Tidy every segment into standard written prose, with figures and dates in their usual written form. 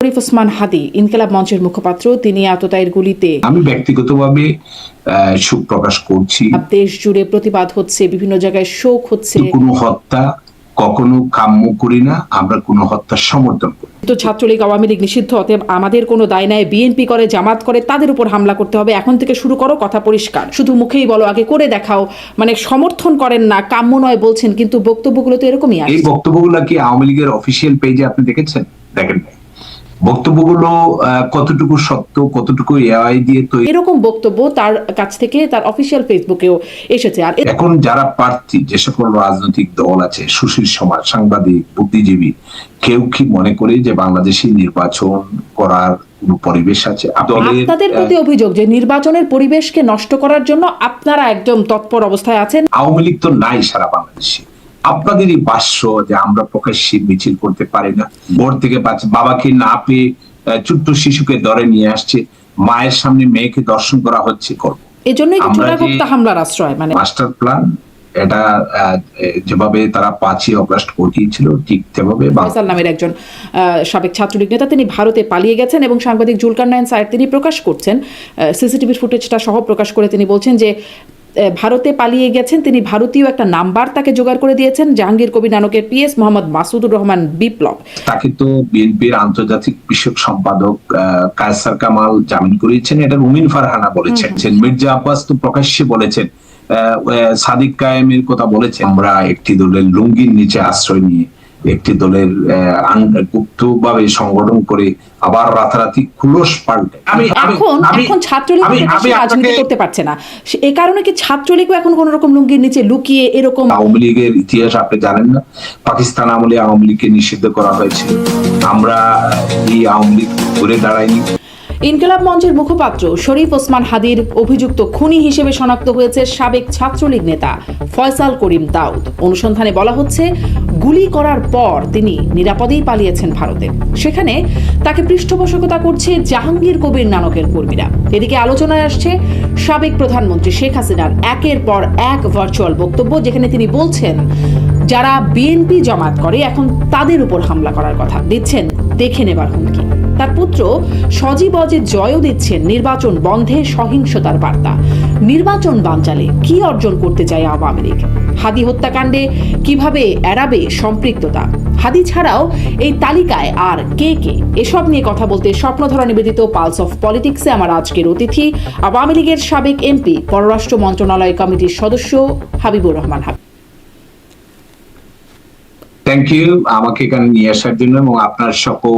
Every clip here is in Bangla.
শরীফ ওসমান হাদী ইনকিলাব মঞ্চের মুখপাত্র, তিনি আততায়ীর গুলিতে আমি ব্যক্তিগতভাবে শোক প্রকাশ করছি। দেশ জুড়ে প্রতিবাদ হচ্ছে, বিভিন্ন জায়গায় শোক হচ্ছে। কোনো হত্যা কখনো কাম্য করি না, আমরা কোনো হত্যার সমর্থন করি। তো ছাত্রলীগ আওয়ামী লীগ নিষিদ্ধ, অতএব আমাদের কোনো দায় নাই। বিএনপি করে, জামাত করে, তাদের উপর হামলা করতে হবে, এখন থেকে শুরু করো, কথা পরিষ্কার। শুধু মুখেই বলো, আগে করে দেখাও। মানে সমর্থন করেন না, কাম্য নয় বলছেন, কিন্তু বক্তব্যগুলো তো এরকমই আসছে। এই বক্তব্যগুলো কি আওয়ামী লীগের অফিসিয়াল পেজে আপনি দেখেছেন? দেখেন নাই। বক্তব্যগুলো কতটুকু সত্য, কতটুকু এআই দিয়ে তৈরি, এরকম বক্তব্য তার কাছ থেকে তার অফিসিয়াল ফেসবুকেও এসেছে। আর এখন যারা প্রার্থী, যে সকল রাজনৈতিক দল আছে, সুশীল সমাজ, সাংবাদিক, বুদ্ধিজীবী, কেউ কি মনে করে যে বাংলাদেশে নির্বাচন করার কোনো পরিবেশ আছে? আপনাদের প্রতি অভিযোগ যে নির্বাচনের পরিবেশকে নষ্ট করার জন্য আপনারা একদম তৎপর অবস্থায় আছেন। আওয়ামী লীগ তো নাই সারা বাংলাদেশে। আপনাদেরই ভাষ্য যে আমরা প্রকাশ্যে মিছিল করতে পারি না, ভোর থেকে বাবাকে না পেয়ে ছোট্ট শিশুকে ধরে নিয়ে আসছে, মায়ের সামনে মেয়েকে দর্শন করা হচ্ছে। এজন্যই তো চোরাগোপ্তা হামলার আশ্রয়, মানে মাস্টার প্ল্যান, এটা যেভাবে তারা 5ই অগস্ট ঘটিয়েছিল, ঠিক সেভাবে ফয়সাল নামের একজন সাবেক ছাত্রলীগ নেতা, তিনি ভারতে পালিয়ে গেছেন এবং সাংবাদিক জুলকারনাইন সায়েদ তিনি প্রকাশ করছেন, সিসিটিভির ফুটেজটা সহ প্রকাশ করে তিনি বলছেন যে ভারতে পালিয়ে গেছেন তিনি। ভারতীয় একটা নাম্বার তাকে জোগাড় করে দিয়েছেন জাহাঙ্গীর কবির নানকের পিএস মোহাম্মদ মাসুদুর রহমান বিপ্লব। তাকে তো বিএনপির আন্তর্জাতিক বিষয়ক সম্পাদক কায়সার কামাল জামিন করিয়েছেন, এটা রুমিন ফারহানা বলেছেন। মির্জা আব্বাস তো প্রকাশ্যে বলেছেন, সাদিক কায়েমের কথা বলেছেন, আমরা একটি দলের লুঙ্গির নিচে আশ্রয় নিয়ে একটি দলের গুপ্তভাবে সংগঠন করে আবার রাতারাতি খুলস পাল্টে এখন ছাত্রলীগ রাজনীতি করতে পারছে না, এই কারণে কি ছাত্রলীগও এখন কোন রকম লুঙ্গির নিচে লুকিয়ে এরকম? আওয়ামী লীগের ইতিহাস আপনি জানেন না? পাকিস্তান আমলে আওয়ামী লীগকে নিষিদ্ধ করা হয়েছিল, আমরা এই আওয়ামী লীগ ঘুরে দাঁড়াইনি। ইনকিলাব মঞ্চের মুখপাত্র শরীফ ওসমান হাদীর অভিযুক্ত খুনি হিসেবে শনাক্ত হয়েছে সাবেক ছাত্রলীগ নেতা ফয়সাল করিম দাউদ। অনুসন্ধানে বলা হচ্ছে, গুলি করার পর তিনি নিরাপদেই পালিয়েছেন ভারতে। সেখানে তাকে পৃষ্ঠপোষকতা করছে জাহাঙ্গীর কবির নানকের কর্মীরা। এদিকে আলোচনায় আসছে সাবেক প্রধানমন্ত্রী শেখ হাসিনার একের পর এক ভার্চুয়াল বক্তব্য, যেখানে তিনি বলছেন যারা বিএনপি জামাত করে এখন তাদের উপর হামলা করার কথা দিচ্ছেন, দেখে নেবার হুমকি। তার পুত্র সজীব অজের জয়ও দিচ্ছেন নির্বাচন বন্ধে সহিংসতার বার্তা। নির্বাচন বানচালে কি অর্জন করতে চায় আওয়ামী লীগ? হাদী হত্যাকাণ্ডে কিভাবে এড়াবে সম্পৃক্ততা? হাদী ছাড়াও এই তালিকায় আর কে কে? এসব নিয়ে কথা বলতে স্বপ্নধরা নিবেদিত পালস অফ পলিটিক্সে আমার আজকের অতিথি আওয়ামী লীগের সাবেক এমপি, পররাষ্ট্র মন্ত্রণালয় কমিটির সদস্য হাবিবুর রহমান হাবিব। থ্যাংক ইউ আমাকে এখানে নিয়ে আসার জন্য, এবং আপনার সকল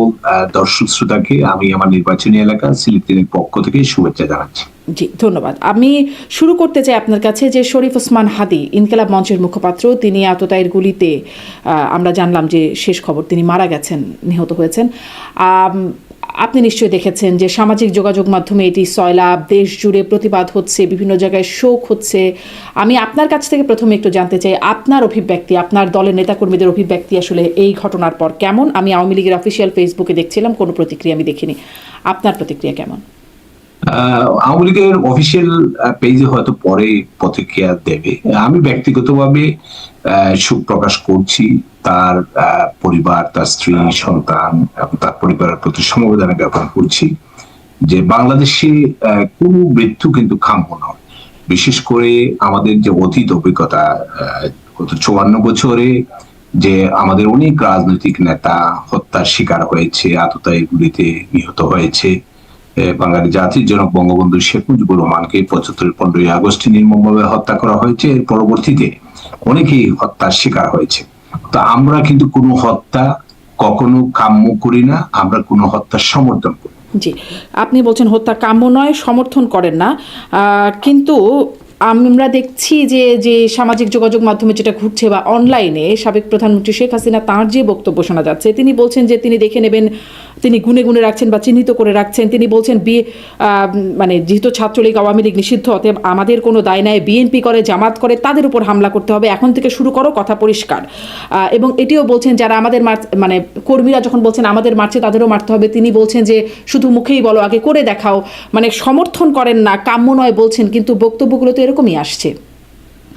দর্শক শ্রোতাকে আমি আমার নির্বাচনী এলাকা সিলেটের পক্ষ থেকে শুভেচ্ছা জানাচ্ছি। জি, ধন্যবাদ। আমি শুরু করতে চাই আপনার কাছে যে শরীফ ওসমান হাদী ইনকিলাব মঞ্চের মুখপাত্র, তিনি আততায়ীর গুলিতে আমরা জানলাম যে শেষ খবর তিনি মারা গেছেন, নিহত হয়েছেন। আপনি নিশ্চয়ই দেখেছেন যে সামাজিক যোগাযোগ মাধ্যমে এটি সয়লাব, দেশ জুড়ে প্রতিবাদ হচ্ছে, বিভিন্ন জায়গায় শোক হচ্ছে। আমি আপনার কাছ থেকে প্রথমে একটু জানতে চাই আপনার অভিব্যক্তি, আপনার দলের নেতাকর্মীদের অভিব্যক্তি আসলে এই ঘটনার পর কেমন? আমি আওয়ামী লীগের অফিসিয়াল ফেসবুকে দেখছিলাম, কোনো প্রতিক্রিয়া আমি দেখিনি, আপনার প্রতিক্রিয়া কেমন? আওয়ামী লীগের অফিসিয়াল পেজে হয়তো পরে প্রতিক্রিয়া দেবে। আমি ব্যক্তিগতভাবে শোক প্রকাশ করছি, তার পরিবার, তার স্ত্রী, সন্তান এবং তার পরিবারের প্রতি সমবেদনা জ্ঞাপন করছি। যে বাংলাদেশে কোনো মৃত্যু কিন্তু কাম্য নয়। বিশেষ করে আমাদের যে অতীত অভিজ্ঞতা, গত 54 বছরে যে আমাদের অনেক রাজনৈতিক নেতা হত্যার শিকার হয়েছে, আততায়ীর গুলিতে নিহত হয়েছে। বাঙালি জাতির জনক বঙ্গবন্ধু শেখ মুজিবুর রহমানকে 75 15ই আগস্ট নির্মমভাবে হত্যা করা হয়েছে। এর পরবর্তীতে অনেকেই হত্যার শিকার হয়েছে। তো আমরা কিন্তু কোনো হত্যা কখনো কাম্য করি না, আমরা কোনো হত্যার সমর্থন করি। জি, আপনি বলছেন হত্যা কাম্য নয়, সমর্থন করেন না, কিন্তু আমরা দেখছি যে যে সামাজিক যোগাযোগ মাধ্যমে যেটা ঘুরছে বা অনলাইনে সাবেক প্রধানমন্ত্রী শেখ হাসিনা তাঁর যে বক্তব্য শোনা যাচ্ছে, তিনি বলছেন যে তিনি দেখে নেবেন, তিনি গুনে গুনে রাখছেন বা চিহ্নিত করে রাখছেন। তিনি বলছেন মানে যেহেতু ছাত্রলীগ আওয়ামী লীগ নিষিদ্ধ, অতএব আমাদের কোনো দায় নাই। বিএনপি করে, জামাত করে, তাদের উপর হামলা করতে হবে, এখন থেকে শুরু করো, কথা পরিষ্কার। এবং এটিও বলছেন যারা আমাদের মানে কর্মীরা যখন বলছেন আমাদের মারছে তাদেরও মারতে হবে, তিনি বলছেন যে শুধু মুখেই বলো, আগে করে দেখাও। মানে সমর্থন করেন না, কাম্য নয় বলছেন, কিন্তু বক্তব্যগুলো তো এরকমই আসছে।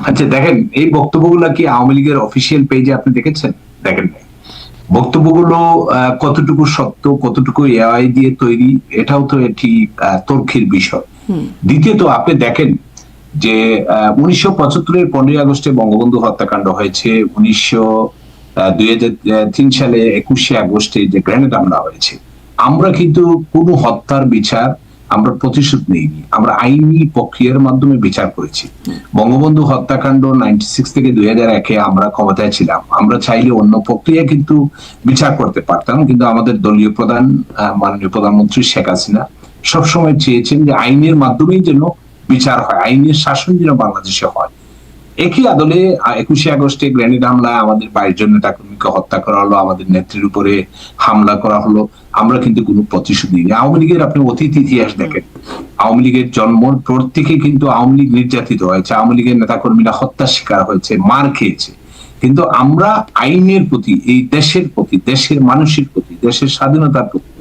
আচ্ছা দেখেন, এই বক্তব্যগুলো কি আওয়ামী লীগের অফিসিয়াল পেজে আপনি দেখেছেন? দেখেন নাই। বক্তব্যগুলো কতটুকু সত্য, কতটুকু এআই দিয়ে তৈরি, এটাও তো একটি তর্কের বিষয়। দ্বিতীয়ত আপনি দেখেন যে 1975-এর 15ই আগস্টে বঙ্গবন্ধু হত্যাকাণ্ড হয়েছে, 2003 সালে 21শে আগস্টে যে গ্রেনেড হামলা হয়েছে, আমরা কিন্তু কোনো হত্যার বিচার আমরা প্রতিশোধ নেইনি, আমরা আইনি প্রক্রিয়ার মাধ্যমে বিচার করেছি। বঙ্গবন্ধু হত্যাকাণ্ড 96 থেকে 2001-এ আমরা ক্ষমতায় ছিলাম, আমরা চাইলে অন্য প্রক্রিয়া কিন্তু বিচার করতে পারতাম, কিন্তু আমাদের দলীয় প্রধান মাননীয় প্রধানমন্ত্রী শেখ হাসিনা সবসময় চেয়েছেন যে আইনের মাধ্যমেই যেন বিচার হয়, আইনের শাসন যেন বাংলাদেশে হয়। একই আদলে 21শে আগস্টে গ্রেনেড হামলায় আমাদের 22 জন নেতাকর্মীকে হত্যা করা হলো, আমাদের নেত্রীর উপরে হামলা করা হলো, আমরা কিন্তু কোনো প্রতিশোধ নিইনি। আওয়ামী লীগের আপনি অতীত ইতিহাস দেখেন, আওয়ামী লীগের জন্মর পর থেকে কিন্তু আওয়ামী লীগ নির্যাতিত হয়েছে, আওয়ামী লীগের নেতাকর্মীরা হত্যার শিকার হয়েছে, মার খেয়েছে, কিন্তু আমরা আইনের প্রতি, এই দেশের প্রতি, দেশের মানুষের প্রতি, দেশের স্বাধীনতার প্রতি,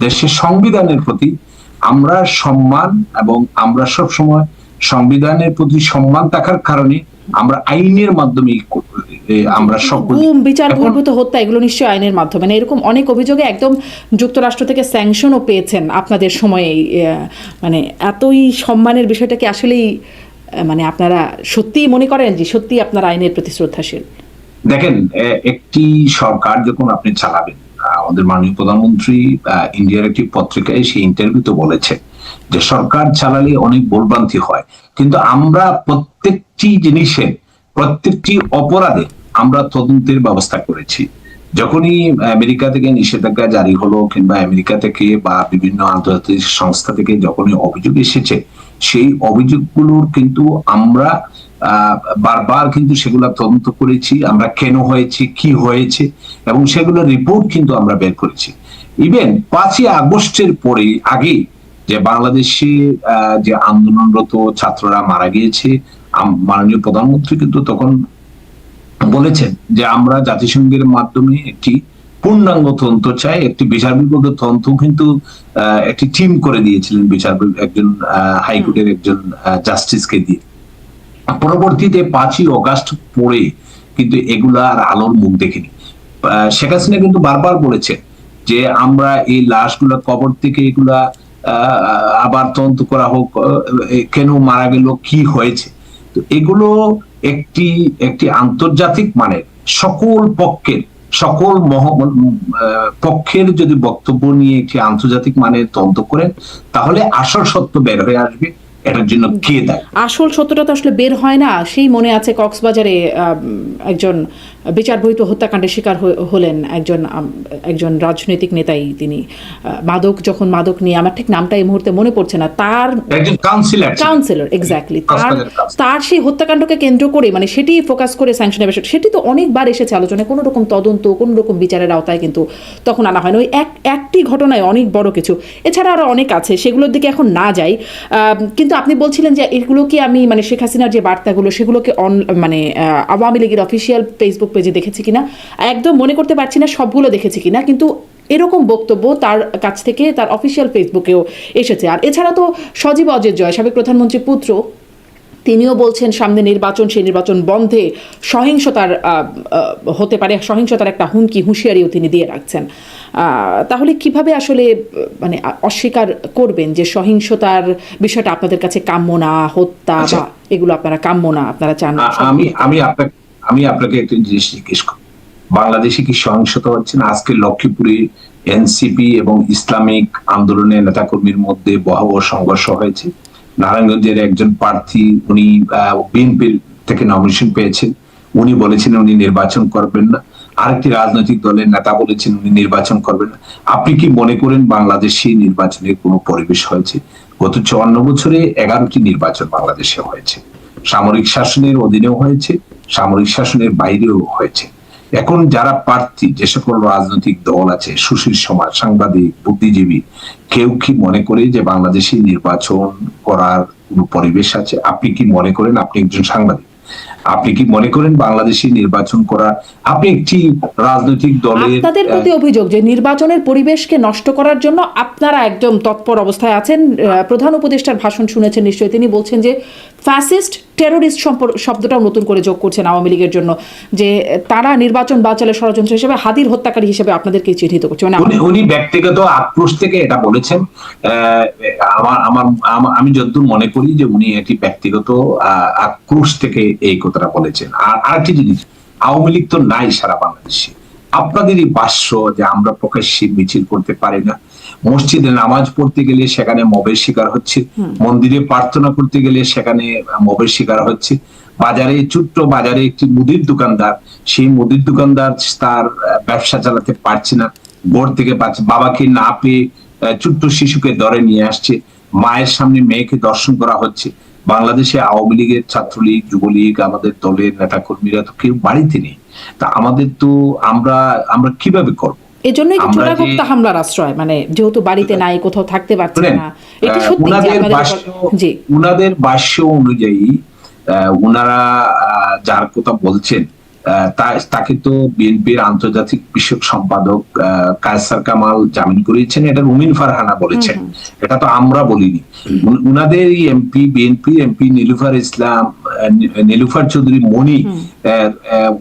দেশের সংবিধানের প্রতি আমরা সম্মান, এবং আমরা সবসময় সংবিধানের প্রতি সম্মান থাকার কারণে আমরা আইনের মাধ্যমে আমরা গুম, বিচার বহির্ভূত হত্যা, এগুলো নিশ্চয়ই আইনের মাধ্যমে না। এরকম অনেক অভিযোগে একদম যুক্তরাষ্ট্র থেকে স্যাংশনও পেয়েছেন আপনাদের সময়ে। মানে এতই সম্মানের বিষয়টাকে আসলেই মানে আপনারা সত্যিই মনে করেন যে সত্যি আপনারা আইনের প্রতি শ্রদ্ধাশীল? দেখেন, একটি সরকার যখন আপনি চালাবেন, আমাদের মাননীয় প্রধানমন্ত্রী ইন্ডিয়ার একটি পত্রিকায় সেই ইন্টারভিউতে বলেছে যে সরকার চালালে অনেক ভুলভ্রান্তি হয়, কিন্তু আমরা প্রত্যেকটি জিনিসের, প্রত্যেকটি অপরাধে আমরা তদন্তের ব্যবস্থা করেছি। যখনই আমেরিকা থেকে নিষেধাজ্ঞা জারি হলো, কিংবা আমেরিকা থেকে বা বিভিন্ন আন্তর্জাতিক সংস্থা থেকে যখনই অভিযোগ এসেছে, সেই অভিযোগগুলোর কিন্তু আমরা বারবার কিন্তু সেগুলা তদন্ত করেছি, আমরা কেন হয়েছে, কি হয়েছে, এবং সেগুলো রিপোর্ট কিন্তু আমরা বের করেছি। ইভেন 5ই আগস্টের পরে আগে যে বাংলাদেশে যে আন্দোলনরত ছাত্ররা মারা গিয়েছে, মাননীয় প্রধানমন্ত্রী কিন্তু তখন বলেছেন যে আমরা জাতিসংঘের মাধ্যমে একটি পূর্ণাঙ্গ তদন্ত চাই, একটি বিচার বিভাগের তদন্ত কিন্তু একটি টিম করে দিয়েছিলেন একজন হাইকোর্টের একজন জাস্টিসকে দিয়ে। পরবর্তীতে 5ই আগস্ট পরে কিন্তু এগুলা আর আলোর মুখ দেখেনি। শেখ হাসিনা কিন্তু বারবার বলেছে যে আমরা এই লাশগুলা কবর থেকে এগুলা আবার তদন্ত করা হোক, কেন মারা গেল, কি হয়েছে। তো এগুলো একটি একটি আন্তর্জাতিক মানের সকল পক্ষের যদি বক্তব্য নিয়ে একটি আন্তর্জাতিক মানের তদন্ত করেন, তাহলে আসল সত্য বের হয়ে আসবে। এটার জন্য কে দায়ী? আসল সত্যটা তো আসলে বের হয় না। সেই মনে আছে কক্সবাজারে একজন বিচার বহির্ভূত হত্যাকাণ্ডের শিকার হলেন একজন রাজনৈতিক নেতাই। তিনি মাদক নিয়ে, আমার ঠিক নামটা এই মুহূর্তে মনে পড়ছে না, তার একজন কাউন্সিলর এক্স্যাক্টলি, তার সেই হত্যাকাণ্ডকে কেন্দ্র করে মানে সেটি ফোকাস করে স্যাংশনের বিষয়টা, সেটি তো অনেকবার এসেছে আলোচনায়, কোনো রকম তদন্ত, কোনো রকম বিচারের আওতায় কিন্তু তখন আনা হয় না। ওই একটি ঘটনায় অনেক বড় কিছু, এছাড়া আরো অনেক আছে, সেগুলোর দিকে এখন না যাই। কিন্তু আপনি বলছিলেন যে এগুলোকে আমি মানে শেখ হাসিনার যে বার্তাগুলো সেগুলোকে মানে আওয়ামী লীগের অফিসিয়াল ফেসবুক পেজে দেখেছি কিনা একদম মনে করতে পারছি না, সবগুলো দেখেছি কিনা, কিন্তু এরকম বক্তব্য তার কাছ থেকে তার অফিসিয়াল ফেসবুকেও এসেছে। আর এছাড়া তো সজীব অজের জয়, সাবেক প্রধানমন্ত্রীর পুত্র, তিনিও বলছেন সামনে নির্বাচন, সেই নির্বাচন বন্ধে সহিংসতার হতে পারে, সহিংসতার একটা হুঁশিয়ারিও তিনি দিয়ে রাখছেন। তাহলে কিভাবে আসলে মানে অস্বীকার করবেন যে সহিংসতার বিষয়টা আপনাদের কাছে কাম্য না, হত্যা বা এগুলো আপনারা কাম্য না, আপনারা চান? আমি আপনাকে একটা জিনিস জিজ্ঞেস করি, বাংলাদেশে কি সহিংসতা হচ্ছে না? আজকে লক্ষ্মীপুরে এনসিপি এবং ইসলামিক আন্দোলনের নেতাকর্মীর মধ্যে ভয়াবহ সংঘর্ষ হয়েছে। নারায়ণগঞ্জের একজন প্রার্থী, উনি বিএনপির থেকে নমিনেশন পেয়েছেন, উনি বলেছিলেন উনি নির্বাচন করবেন না। আরেকটি রাজনৈতিক দলের নেতা বলেছেন উনি নির্বাচন করবেন না। আপনি কি মনে করেন বাংলাদেশে নির্বাচনের কোনো পরিবেশ হয়েছে? গত 54 বছরে 11টি নির্বাচন বাংলাদেশে হয়েছে, সামরিক শাসনের অধীনেও হয়েছে, সামরিক শাসনের বাইরেও হয়েছে। এখন যারা প্রার্থী, যে সকল রাজনৈতিক দল আছে, সুশীল সমাজ, সাংবাদিক, বুদ্ধিজীবী, কেউ কি মনে করে যে বাংলাদেশে নির্বাচন করার কোন পরিবেশ আছে? আপনি কি মনে করেন? আপনি একজন সাংবাদিক, আপনি কি মনে করেন বাংলাদেশে নির্বাচন করা, আপনি একটি রাজনৈতিক দলের আপনাদের প্রতি অভিযোগ যে নির্বাচনের পরিবেশকে নষ্ট করার জন্য আপনারা একদম তৎপর অবস্থায় আছেন। প্রধান উপদেষ্টার ভাষণ শুনেছেন নিশ্চয়ই, তিনি বলছেন যে ফ্যাসিস্ট টেরোরিস্ট শব্দটাও নতুন করে যোগ করছেন আওয়ামী লীগের জন্য, যে তারা নির্বাচন বাচালের ষড়যন্ত্র হিসেবে, হাদির হত্যাকারী হিসেবে আপনাদেরকে চিহ্নিত করছে। উনি ব্যক্তিগত আক্রোশ থেকে এটা বলেছেন। আমি যতদূর মনে করি যে উনি একটি ব্যক্তিগত আক্রোশ থেকে এই কথাটা বলেছেন। আর আরেকটি জিনিস, আওয়ামী লীগ তো নাই সারা বাংলাদেশে। আপনাদেরই ভাষ্য যে আমরা প্রকাশ্যে মিছিল করতে পারি না, মসজিদে নামাজ পড়তে গেলে সেখানে মবের শিকার হচ্ছে, মন্দিরে প্রার্থনা করতে গেলে সেখানে মবের শিকার হচ্ছে, বাজারে ছোট্ট বাজারে একটি মুদির দোকানদার, সেই মুদির দোকানদার তার ব্যবসা চালাতে পারছে না, বোর্ড থেকে পাচ্ছে, বাবাকে না পেয়ে ছোট্ট শিশুকে ধরে নিয়ে আসছে, মায়ের সামনে মেয়েকে দর্শন করা হচ্ছে। বাংলাদেশে আওয়ামী লীগের, ছাত্রলীগ, যুবলীগ, আমাদের দলের নেতা কর্মীরা তো কেউ বাড়িতে নেই। তা আমাদের তো আমরা কিভাবে করবো? এজন্যই তো চোরাগোপ্তা হামলার আশ্রয়, মানে যেহেতু বাড়িতে নাই, কোথাও থাকতে পারছে না। এটা সত্যি যে উনাদের ভাষ্য অনুযায়ী উনারা যার কথা বলছেন তাকে তো বিএনপির আন্তর্জাতিক বিষয়ক সম্পাদক কায়সার কামাল জামিন করিয়েছেন, এটা রুমিন ফারহানা বলেছেন, এটা তো আমরা বলিনি। উনাদের MP, BNP MP Nilufar Chowdhury Moni,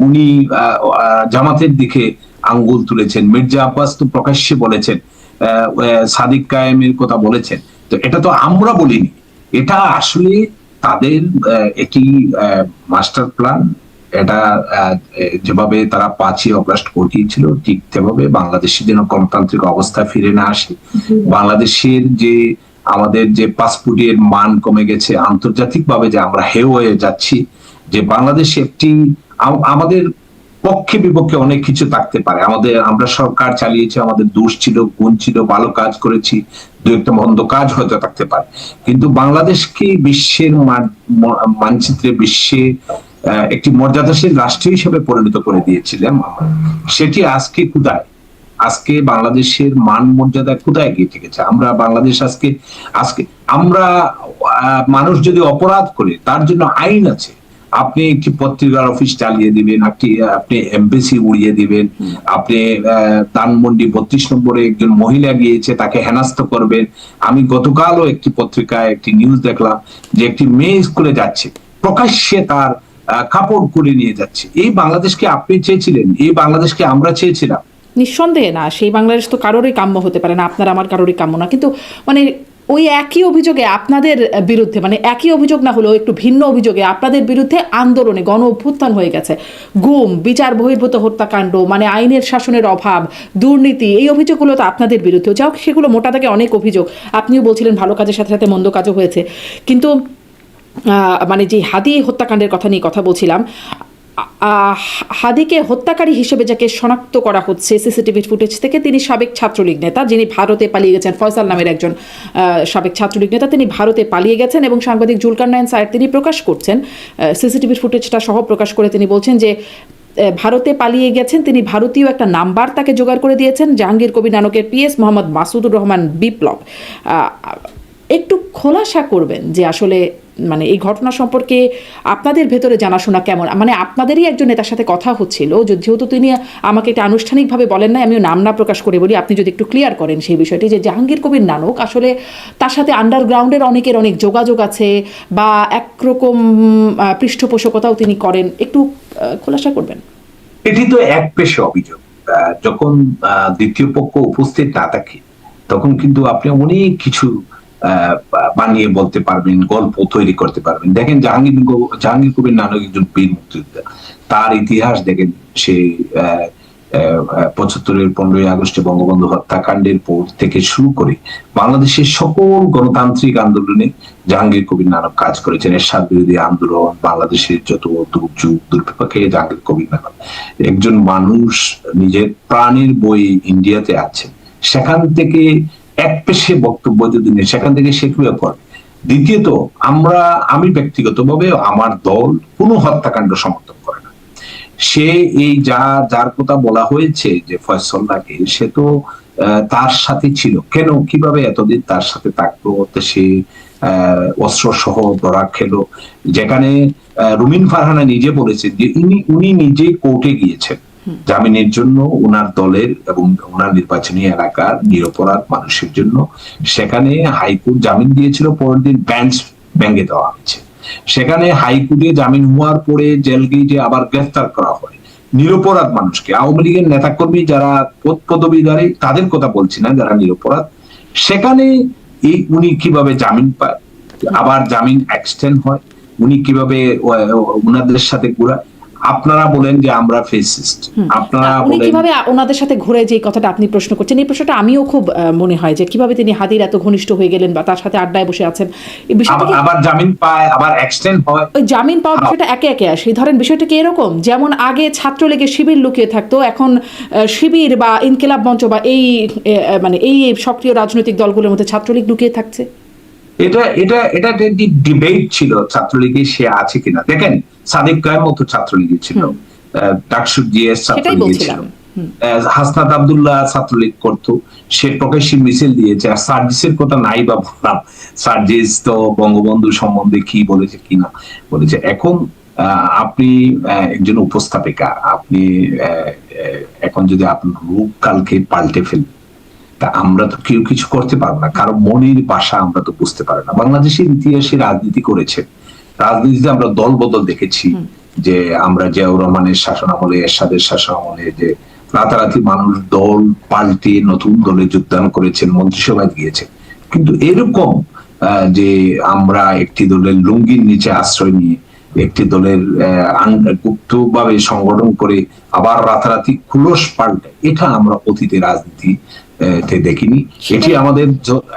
উনি জামাতের দিকে আঙ্গুল তুলেছেন। মির্জা আব্বাস তো প্রকাশ্যে বলেছেন, সাদিক কায়েমের কথা বলেছেন। তো এটা তো আমরা বলিনি, এটা আসলে তাদের একটি মাস্টার প্ল্যান। এটা যেভাবে তারা 5ই অগাস্ট ঘটিয়েছিল, ঠিক সেভাবে বাংলাদেশের যেন গণতান্ত্রিক অবস্থা ফিরে না আসে, বাংলাদেশের যে আমাদের যে পাসপোর্টের মান কমে গেছে, আন্তর্জাতিক ভাবে যে আমরা হেয় হয়ে যাচ্ছি, যে বাংলাদেশে একটি আমাদের পক্ষে বিপক্ষে অনেক কিছু থাকতে পারে, আমরা সরকার চালিয়েছি, আমাদের দোষ ছিল, গুণ ছিল, ভালো কাজ করেছি, দু একটা মন্দ কাজ হয়তো থাকতে পারে, কিন্তু বাংলাদেশকে বিশ্বের মানচিত্রে, বিশ্বে একটি মর্যাদাশীল রাষ্ট্র হিসেবে পরিণত করে দিয়েছিলাম। সেটি আজকে কোথায়? আজকে বাংলাদেশের মান মর্যাদা কোথায় গিয়ে ঠেকেছে? আমরা বাংলাদেশ আজকে আমরা মানুষ যদি অপরাধ করে তার জন্য আইন আছে। আপনি একটি পত্রিকার অফিস চালিয়ে দিবেন, আপনি এমবেসি উড়িয়ে দিবেন, আপনি ধানমন্ডি 32 নম্বরে একজন মহিলা গিয়েছে, তাকে হেনস্থা করবেন। আমি গতকালও একটি পত্রিকায় একটি নিউজ দেখলাম যে একটি মেয়ে স্কুলে যাচ্ছে, প্রকাশ্যে তার কাপড় খুলে নিয়ে যাচ্ছে। এই বাংলাদেশকে আপনি চেয়েছিলেন? এই বাংলাদেশকে আমরা চেয়েছিলাম? নিঃসন্দেহে না। সেই বাংলাদেশ তো কারোরই কাম্য হতে পারে না, আপনার আমার কারোরই কাম্য না। কিন্তু মানে ওই একই অভিযোগে আপনাদের বিরুদ্ধে, মানে একই অভিযোগ না হলেও একটু ভিন্ন অভিযোগে আপনাদের বিরুদ্ধে আন্দোলনে গণ অভ্যুত্থান হয়ে গেছে। গুম, বিচার বহির্ভূত হত্যাকাণ্ড, মানে আইনের শাসনের অভাব, দুর্নীতি, এই অভিযোগগুলো তো আপনাদের বিরুদ্ধে। যাও, সেগুলো মোটা থেকে অনেক অভিযোগ। আপনিও বলছিলেন ভালো কাজের সাথে সাথে মন্দ কাজও হয়েছে, কিন্তু মানে যে হাদি হত্যাকাণ্ডের কথা নিয়ে কথা বলছিলাম, হাদিকে হত্যাকারী হিসেবে যাকে শনাক্ত করা হচ্ছে সিসিটিভি ফুটেজ থেকে, তিনি সাবেক ছাত্রলীগ নেতা, যিনি ভারতে পালিয়ে গেছেন। ফয়সাল নামের একজন সাবেক ছাত্রলীগ নেতা, তিনি ভারতে পালিয়ে গেছেন এবং সাংবাদিক জুলকারনাইন সায়েদ তিনি প্রকাশ করছেন সিসিটিভি ফুটেজটা সহ প্রকাশ করে তিনি বলছেন যে ভারতে পালিয়ে গেছেন তিনি, ভারতীয় একটা নাম্বার তাকে জোগাড় করে দিয়েছেন জাহাঙ্গীর কবির নানকের পিএস মোহাম্মদ মাসুদুর রহমান বিপ্লব। একটু খোলাসা করবেন যে আসলে মানে এই ঘটনা সম্পর্কে আপনাদের ভেতরে জানাশোনা কেমন? মানে আপনাদেরই একজন নেতার সাথে কথা হচ্ছিল, যেহেতু তিনি আমাকে এটা আনুষ্ঠানিকভাবে বলেন নাই, আমিও নাম না প্রকাশ করে বলি, আপনি যদি একটু ক্লিয়ার করেন সেই বিষয়টি, যে জাহাঙ্গীর কবির নানক আসলে তার সাথে আন্ডারগ্রাউন্ডের অনেকের অনেক যোগাযোগ আছে বা একরকম পৃষ্ঠপোষকতাও তিনি করেন, একটু খোলাসা করবেন। এটি তো এক পেশে অভিযোগ। যখন দ্বিতীয় পক্ষ উপস্থিত না থাকে তখন কিন্তু আপনি অনেক কিছু বানিয়ে বলতে পারবেন, গল্প তৈরি করতে পারবেন। দেখেন জাহাঙ্গীর কবির নানক একজন বীর মুক্তিযোদ্ধা, তার ইতিহাস দেখেন। সে 75-এর 15ই আগস্টে বঙ্গবন্ধু হত্যাকাণ্ডের পর থেকে শুরু করে বাংলাদেশের সকল গণতান্ত্রিক আন্দোলনে জাহাঙ্গীর কবির নানক কাজ করেছেন। এরশাদ বিরোধী আন্দোলন, বাংলাদেশের যত দুর্যোগ দুর্বিপাকে জাহাঙ্গীর কবির নানক একজন মানুষ নিজের প্রাণের বই ইন্ডিয়াতে আছে, সেখান থেকে এক পেশে বক্তব্য যদি নেই, সেখান থেকে সে কিভাবে করে? দ্বিতীয়ত, আমি ব্যক্তিগতভাবে, আমার দল কোনো হত্যাকাণ্ড সমর্থন করে না। সে এই যার কথা বলা হয়েছে যে ফয়সল্লাহকে, সে তো তার সাথে ছিল, কেন কিভাবে এতদিন তার সাথে থাকতো? সে অস্ত্র সহ ধরা খেলো, যেখানে রুমিন ফারহানা নিজে বলেছেন যে উনি নিজে কোর্টে গিয়েছেন জামিনের জন্য ওনার দলের এবং ওনার নির্বাচনী এলাকার নিরপরাধ মানুষের জন্য। সেখানে হাইকোর্ট জামিন দিয়েছিল, পরের দিন বেঞ্চ ভেঙে দেওয়া হয়েছে। সেখানে হাইকোর্টে জামিন হওয়ার পরে জেল গেটে আবার গ্রেফতার করা হয় নিরপরাধ মানুষকে। আওয়ামী লীগের নেতাকর্মী যারা পদ পদবীধারী তাদের কথা বলছি না, যারা নিরপরাধ। সেখানে উনি কিভাবে জামিন পায়, আবার জামিন এক্সটেন্ড হয়, উনি কিভাবে ওনাদের সাথে ঘুরা। আপনারা বলেন যে আমরা ফেসিস্ট, আপনারা উনি বলেন কিভাবে ওনাদের সাথে ঘুরে, যে কথাটা আপনি প্রশ্ন করছেন, এই প্রশ্নটা আমিও খুব মনে হয় যে কিভাবে তিনি হাদির এত ঘনিষ্ঠ হয়ে গেলেন বা তার সাথে আড্ডায় বসে আছেন। এই বিষয়টা আবার জামিন পায়, আবার এক্সটেন্ড হয়। ওই জামিন পাওয়ার বিষয়টা একে একে আসে। ধরেন বিষয়টা কি এরকম, যেমন আগে ছাত্রলীগের শিবির লুকিয়ে থাকতো, এখন শিবির বা ইনকিলাব মঞ্চ বা এই মানে এই সক্রিয় রাজনৈতিক দলগুলোর মধ্যে ছাত্রলীগ লুকিয়ে থাকছে। এটা ডিবেট ছিল ছাত্রলীগে সে আছে কিনা। দেখেন সাদিক কায়েম মতো ছাত্রলীগে ছিল, ডাকসু জিএস ছাত্রলীগে ছিল, হাসনাত আব্দুল্লাহ ছাত্রলীগ করতো, সে প্রকাশ্যে মিছিল দিয়েছে। আর সার্জিসের কথা নাই বা বললাম, সার্জিস তো বঙ্গবন্ধু সম্বন্ধে কি বলেছে কিনা বলেছে। এখন আপনি একজন উপস্থাপিকা, আপনি এখন যদি আপনার রূপ কালকে পাল্টে ফেলেন, তা আমরা তো কেউ কিছু করতে পারবো না, কারণ মনের ভাষা আমরা তো বুঝতে পারি না। বাংলাদেশের ইতিহাসে রাজনীতি করেছে, রাজনীতিতে আমরা দল বদল দেখেছি, যে আমরা জিয়াউর রহমানের শাসন আমলে, এরশাদের শাসন আমলে যে রাতারাতি মানুষ দল পাল্টে নতুন দলে যোগদান করেছেন, মন্ত্রিসভায় গিয়েছে। কিন্তু এরকম যে আমরা একটি দলের লুঙ্গির নিচে আশ্রয় নিয়ে একটি দলের গুপ্তভাবে সংগঠন করে আবার রাতারাতি খুলস পাল্টে, এটা আমরা অতীতে রাজনীতি দেখিনি।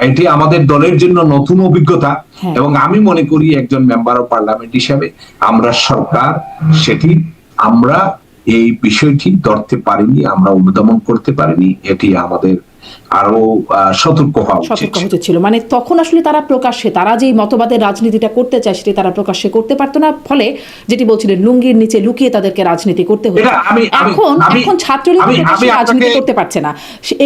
এটি আমাদের দলের জন্য নতুন অভিজ্ঞতা। এবং আমি মনে করি একজন মেম্বার অফ পার্লামেন্ট হিসাবে আমরা সরকার সেটি আমরা এই বিষয়টি ধরতে পারিনি, আমরা অনুধাবন করতে পারিনি। এটি আমাদের আরো সতর্ক হওয়া উচিত ছিল। মানে তখন আসলে তারা প্রকাশ্যে, তারা যে মতবাদের রাজনীতিটা করতে চায় সেটি তারা প্রকাশ্যে করতে পারতো না, ফলে যেটি বলছিলেন লুঙ্গির নিচে লুকিয়ে তাদেরকে রাজনীতি করতে হতো। এখন ছাত্রলীগ রাজনীতি করতে পারছে না,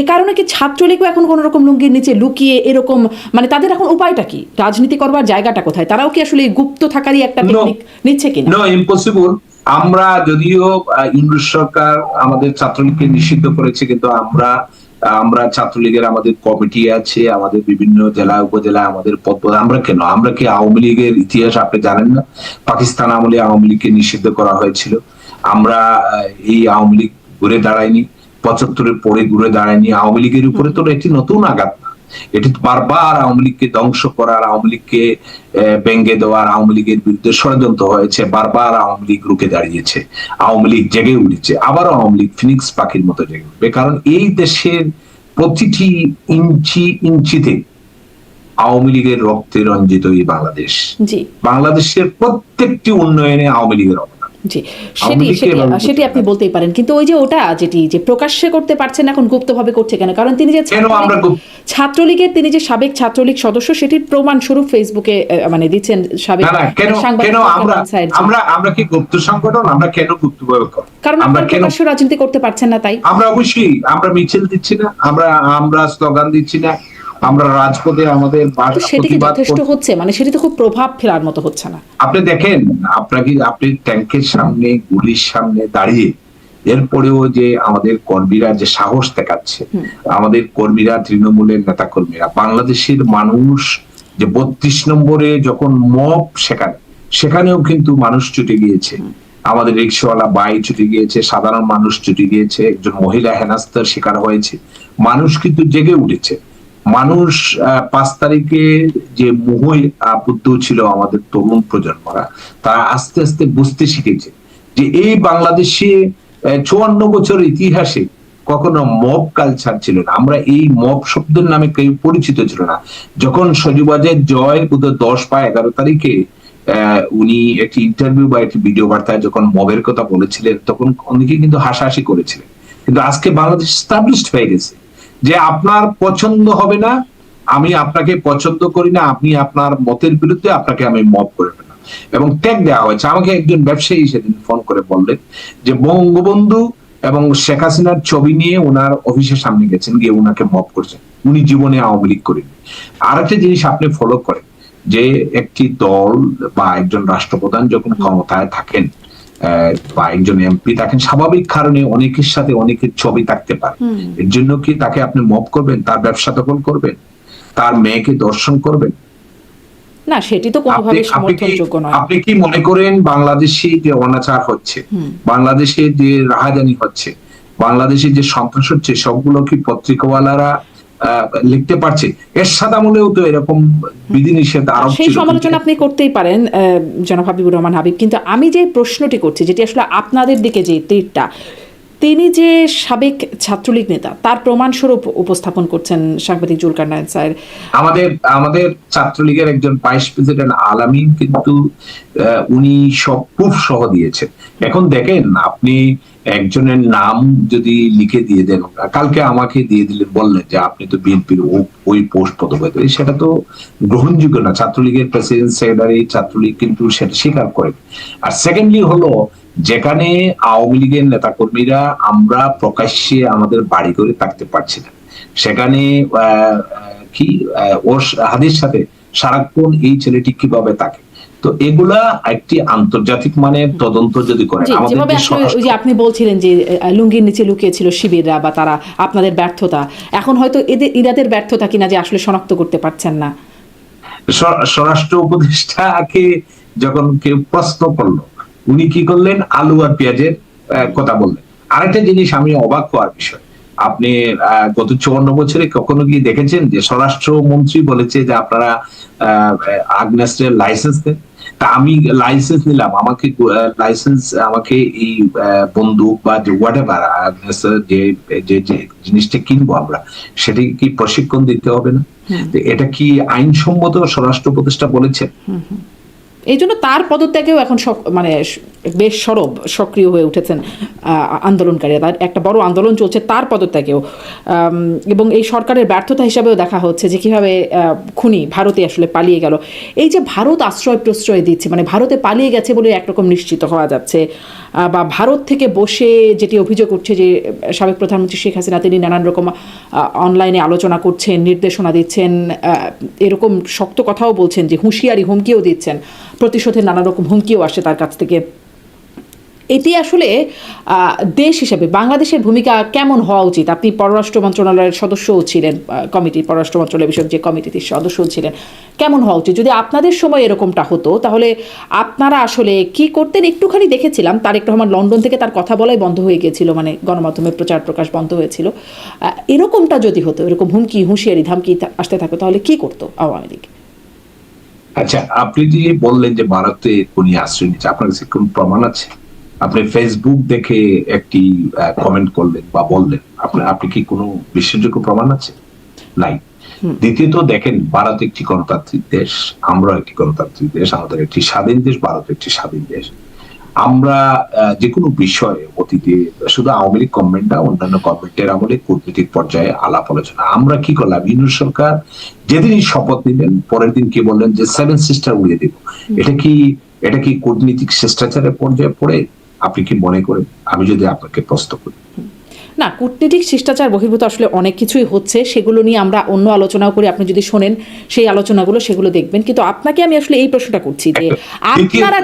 এ কারণে কি ছাত্রলীগও এখন কোন রকম লুঙ্গির নিচে লুকিয়ে এরকম, মানে তাদের এখন উপায়টা কি, রাজনীতি করবার জায়গাটা কোথায়? তারাও কি আসলে গুপ্ত থাকারই একটা টেকনিক নিচ্ছে কিনা? No, impossible. আমরা যদিও ইংরেজ সরকার আমাদের ছাত্রলীগকে নিষিদ্ধ করেছে, কিন্তু আমরা ছাত্রলীগের আমাদের কমিটি আছে, আমাদের বিভিন্ন জেলা উপজেলা আমাদের পদ। আমরা কি আওয়ামী লীগের ইতিহাস আপনি জানেন না? পাকিস্তান আমলে আওয়ামী লীগকে নিষিদ্ধ করা হয়েছিল। আমরা এই আওয়ামী লীগ ঘুরে দাঁড়ায়নি, 75-এর পরে ঘুরে দাঁড়ায়নি। আওয়ামী লীগের উপরে তো একটি নতুন আঘাত না, এটি বারবার আওয়ামী লীগকে ধ্বংস করার, আওয়ামী লীগকে ব্যঙ্গে দেওয়ার, আওয়ামী লীগের বিরুদ্ধে ষড়যন্ত্র হয়েছে। বারবার আওয়ামী লীগ রুখে দাঁড়িয়েছে, আওয়ামী লীগ জেগে উঠেছে, আবারও আওয়ামী লীগ ফিনিক্স পাখির মতো জেগে উঠবে। কারণ এই দেশের প্রতিটি ইঞ্চিতে আওয়ামী লীগের রক্তে রঞ্জিত এই বাংলাদেশ। বাংলাদেশের প্রত্যেকটি উন্নয়নে আওয়ামী লীগের অবদান। জি, সেটি আপনি বলতেই পারেন। কিন্তু ওই যে ওটা যেটি যে প্রকাশ্যে করতে পারছেন, এখন গুপ্তভাবে করছে কেন? কারণ তিনি যে ছাত্রলীগের, তিনি যে সাবেক ছাত্রলীগ সদস্য, সেটির প্রমাণ স্বরূপ ফেসবুকে মানে দিচ্ছেন সাবেক সাংবাদিক। আমরা কি গুপ্ত সংগঠন? আমরা কেন গুপ্তভাবে করব? কারণ আমরা প্রকাশ্য রাজনীতি করতে পারছেন না, তাই আমরা অবশ্যই আমরা মিছিল দিচ্ছি না, আমরা স্লোগান দিচ্ছি না, আমরা রাজপথে আমাদের সেটি কি যথেষ্ট হচ্ছে? মানে সেটি তো খুব প্রভাব ফেলার মতো হচ্ছে না। আপনি দেখেন, আপনি ট্যাঙ্কের সামনে, গুলির সামনে দাঁড়িয়ে, এরপরেও যে আমাদের কর্মীরা যে সাহস দেখাচ্ছে, আমাদের কর্মীরা, তৃণমূলের নেতা কর্মীরা, বাংলাদেশের মানুষ যে 32 নম্বরে যখন মব, সেখানেও কিন্তু মানুষ ছুটে গিয়েছে, আমাদের রিক্সাওয়ালা বাই ছুটে গিয়েছে, সাধারণ মানুষ ছুটে গিয়েছে, একজন মহিলা হেনস্থার শিকার হয়েছে। মানুষ কিন্তু জেগে উঠেছে। মানুষ 5 তারিখে যে মোহে আবদ্ধ ছিল আমাদের তরুণ প্রজন্মরা, তারা আস্তে আস্তে বুঝতে শিখেছে যে এই বাংলাদেশে 54 বছর ইতিহাসে কখনো মব কালচার ছিল না। আমরা এই মব শব্দের নামে কেউ পরিচিত ছিল না। যখন সজীবাজের জয় 10 বা 11 তারিখে উনি একটি ইন্টারভিউ বা একটি ভিডিও বার্তায় যখন মবের কথা বলেছিলেন, তখন অনেকে কিন্তু হাসাহাসি করেছিলেন। কিন্তু আজকে বাংলাদেশ এস্টাবলিশড হয়ে গেছে যে আপনার পছন্দ হবে না, আমি আপনাকে পছন্দ করি না, আপনি আপনার মতের বিরুদ্ধে, আপনাকে আমি মব করে ফেললাম। এবং ট্যাগ দেওয়া হয়েছে। আমাকে একজন ব্যবসায়ী সেদিন ফোন করে বললেন যে বঙ্গবন্ধু এবং শেখ হাসিনার ছবি নিয়ে ওনার অফিসের সামনে গেছেন, গিয়ে ওনাকে মব করছেন, উনি জীবনে আওয়ামী লীগ করেন। আর একটা জিনিস আপনি ফলো করেন, যে একটি দল বা একজন রাষ্ট্রপ্রধান যখন ক্ষমতায় থাকেন বা একজন এমপি থাকেন, স্বাভাবিক কারণে অনেকের সাথে অনেকের ছবি থাকতে পারে। এর জন্য কি তাকে আপনি মব করবেন, তার ব্যবসা দখল করবেন, তার মেয়েকে দর্শন করবেন? না, সেটি তো কোনোভাবে সমর্থনযোগ্য নয়। আপনি কি মনে করেন বাংলাদেশে যে অনাচার হচ্ছে, বাংলাদেশে যে রাহাজানি হচ্ছে, বাংলাদেশে যে সন্ত্রাস হচ্ছে, সবগুলো কি পত্রিকাওয়ালারা লিখতে পারছে? এরশাদ আমলেও তো এরকম বিধিনিষেধ আরোপ সেই ছিল। সমালোচনা আপনি করতেই পারেন জনাব হাবিবুর রহমান হাবিব, কিন্তু আমি যে প্রশ্নটি করছি, যেটি আসলে আপনাদের দিকে যে তীরটা, তিনি যে সাবেক ছাত্রলীগ নেতা তার প্রমাণস্বরূপ উপস্থাপন করছেন সাংবাদিক জুলকারনাইন স্যার। আমাদের আমাদের ছাত্রলীগের একজন ভাইস প্রেসিডেন্ট আলামিন কিন্তু উনি সব প্রুফ সহ দিয়েছেন। এখন দেখেন, আপনি একজনের নাম যদি লিখে দিয়ে দেন, কালকে আমাকে দিয়ে দিলেন, বললেন যে আপনি তো বিএনপির ওই পোস্ট পদবী, সেটা তো গ্রহণযোগ্য না। ছাত্রলীগের প্রেসিডেন্ট সেক্রেটারি, ছাত্রলীগ কিন্তু সেটা স্বীকার করেন। আর সেকেন্ডলি হলো, যেখানে আওয়ামী লীগের নেতাকর্মীরা আমরা প্রকাশ্যে আমাদের বাড়ি করে থাকতে পারছি না, সেখানে কি ওর হাদির সাথে সারাক্ষণ এই ছেলেটি কিভাবে থাকে। তো এগুলা একটি আন্তর্জাতিক মানের তদন্ত যদি করেন, আমাদের যেভাবে আসলে ওই যে আপনি বলছিলেন যে লুঙ্গির নিচে লুকিয়ে ছিল শিবিররা বা তারা, আপনাদের ব্যর্থতা, এখন হয়তো ইরাদের ব্যর্থতা কিনা যে আসলে শনাক্ত করতে পারছেন না। স্বরাষ্ট্র উপদেষ্টাকে যখন কেউ প্রশ্ন করলো, উনি কি করলেন, আলু আর পেঁয়াজের কথা বললেন। আরেকটা জিনিস আমি অবাক হওয়ার বিষয়, আপনি গত 54 বছরে কখনো কি দেখেছেন যে স্বরাষ্ট্র মন্ত্রী বলেছে যে আপনারা আগ্নেয়াস্ত্রের লাইসেন্স দেন? তা আমি লাইসেন্স নিলাম, আমাকে লাইসেন্স, আমাকে এই বন্দুক বা হোয়াট এভার যে যে জিনিসটা কিনবো আমরা, সেটাকে কি প্রশিক্ষণ দিতে হবে না? এটা কি আইনসম্মত? স্বরাষ্ট্র উপদেষ্টা বলেছেন। এই জন্য তার পদত্যাগেও এখন মানে বেশ সক্রিয় হয়ে উঠেছেন আন্দোলনকারীরা। তার একটা বড় আন্দোলন চলছে তার পদত্যাগেও, এবং এই সরকারের ব্যর্থতা হিসাবেও দেখা হচ্ছে যে কিভাবে খুনি ভারতে আসলে পালিয়ে গেল। এই যে ভারত আশ্রয় প্রশ্রয় দিচ্ছে, মানে ভারতে পালিয়ে গেছে বলে একরকম নিশ্চিত হওয়া যাচ্ছে, বা ভারত থেকে বসে যেটি অভিযোগ উঠছে যে সাবেক প্রধানমন্ত্রী শেখ হাসিনা তিনি নানান রকম অনলাইনে আলোচনা করছেন, নির্দেশনা দিচ্ছেন, এরকম শক্ত কথাও বলছেন, যে হুঁশিয়ারি হুমকিও দিচ্ছেন, প্রতিশোধের নানা রকম হুমকিও আসে তার কাছ থেকে। এটি আসলে দেশ হিসেবে বাংলাদেশের ভূমিকা কেমন হওয়া উচিত? আপনি পররাষ্ট্র মন্ত্রণালয়ের সদস্যও ছিলেন, কমিটির পররাষ্ট্র মন্ত্রণালয় বিষয়ক যে কমিটিতে সদস্যও ছিলেন, কেমন হওয়া উচিত? যদি আপনাদের সময় এরকমটা হতো তাহলে আপনারা আসলে কি করতেন? একটুখানি দেখেছিলাম তারেক রহমান লন্ডন থেকে তার কথা বলাই বন্ধ হয়ে গিয়েছিল, মানে গণমাধ্যমে প্রচার প্রকাশ বন্ধ হয়েছিল। এরকমটা যদি হতো, এরকম হুমকি হুঁশিয়ারি ধামকি আসতে থাকতো, তাহলে কি করতো আওয়ামী লীগ? আচ্ছা, আপনি যে বললেন যে ভারতে কোন আশ্রয় নিচ্ছে, আপনার কাছে কোন প্রমাণ আছে? আপনি ফেসবুক দেখে একটি কমেন্ট করলেন বা বললেন, আপনি কি কোনো বিশ্বাসযোগ্য প্রমাণ আছে? নাই। দ্বিতীয়ত দেখেন, ভারত একটি গণতান্ত্রিক দেশ, আমরা একটি গণতান্ত্রিক দেশ, আমাদের একটি স্বাধীন দেশ, ভারত একটি স্বাধীন দেশ। আমরা যে কোনো বিষয়ে অতীতে শুধু আওয়ামী লীগ গভর্নমেন্ট না, অন্যান্য গভর্নমেন্টের আমলে কূটনৈতিক পর্যায়ে আলাপ আলোচনা। আমরা কি করলাম, ইউনূস সরকার যেদিনই শপথ নিলেন, পরের দিন কি বললেন যে 7 সিস্টার উড়িয়ে দেব। এটা কি কূটনীতিক শিষ্টাচারের পর্যায়ে পড়ে? আপনি কি মনে করেন? আমি যদি আপনাকে প্রশ্ন করি, না, কূটনীতিক শিষ্টাচার বহির্ভূত আসলে অনেক কিছুই হচ্ছে, সেগুলো নিয়ে আমরা অন্য আলোচনাও করি। আপনি যদি শোনেন সেই আলোচনাগুলো, সেগুলো দেখবেন। কিন্তু আপনাকে আমি আসলে এই প্রশ্নটা করছি যে আপনারা